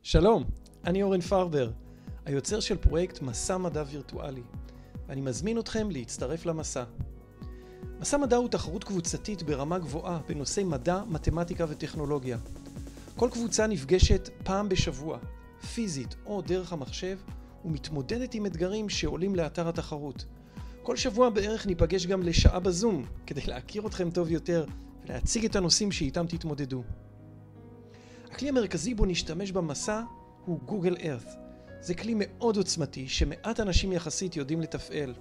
שלום, אני אורן פרבר, היוצר של פרויקט מסע מדע וירטואלי, ואני מזמין אתכם להצטרף למסע. מסע מדע הוא תחרות קבוצתית ברמה גבוהה בנושאי מדע, מתמטיקה וטכנולוגיה. כל קבוצה נפגשת פעם בשבוע, פיזית או דרך המחשב, ומתמודדת עם אתגרים שעולים לאתר התחרות. כל שבוע בערך ניפגש גם לשעה בזום, כדי להכיר אתכם טוב יותר ולהציג את הנושאים שאיתם תתמודדו. הכלי המרכזי בו נשתמש במסע הוא גוגל ארת. זה כלי מאוד עוצמתי שמעט אנשים יחסית יודעים לתפעל,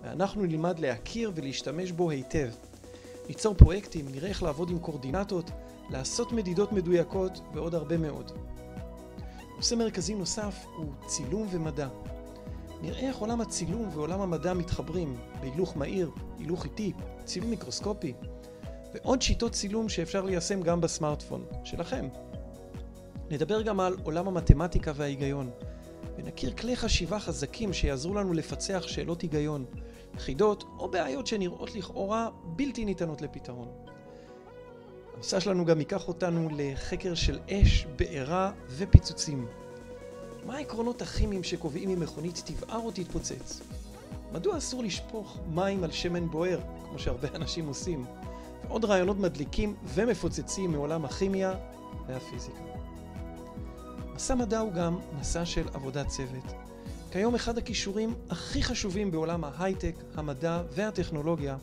ואנחנו נלמד להכיר ולהשתמש בו היטב. ניצור פרויקטים, נראה איך לעבוד עם קורדינטות, לעשות מדידות מדויקות ועוד הרבה מאוד. נושא מרכזי נוסף הוא צילום ומדע. נראה איך עולם הצילום ועולם המדע מתחברים בהילוך מהיר, הילוך איטי, צילום מיקרוסקופי, ועוד שיטות צילום שאפשר ליישם גם בסמארטפון שלכם. נדבר גם על עולם המתמטיקה וההיגיון, ונכיר כלי חשיבה חזקים שיעזרו לנו לפצח שאלות היגיון, חידות או בעיות שנראות לכאורה בלתי ניתנות לפתרון. המסע שלנו גם ייקח אותנו לחקר של אש, בעירה ופיצוצים. מה העקרונות הכימיים שקובעים אם מכונית תבער או תתפוצץ? מדוע אסור לשפוך מים על שמן בוער, כמו שהרבה אנשים עושים? ועוד רעיונות מדליקים ומפוצצים מעולם הכימיה והפיזיקה. מסע מדע הוא גם מסע של עבודת צוות. כיום אחד הכישורים הכי חשובים בעולם ההייטק, המדע והטכנולוגיה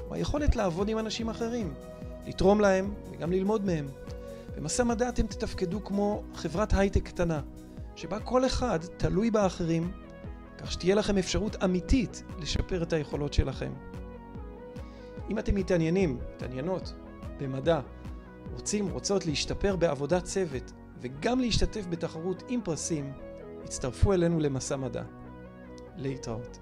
הוא היכולת לעבוד עם אנשים אחרים, לתרום להם וגם ללמוד מהם. במסע מדע אתם תתפקדו כמו חברת הייטק קטנה, שבה כל אחד תלוי באחרים, כך שתהיה לכם אפשרות אמיתית לשפר את היכולות שלכם. אם אתם מתעניינות במדע, רוצות להשתפר בעבודת צוות, וגם להשתתף בתחרות עם פרסים, הצטרפו אלינו למסע מדע. להתראות.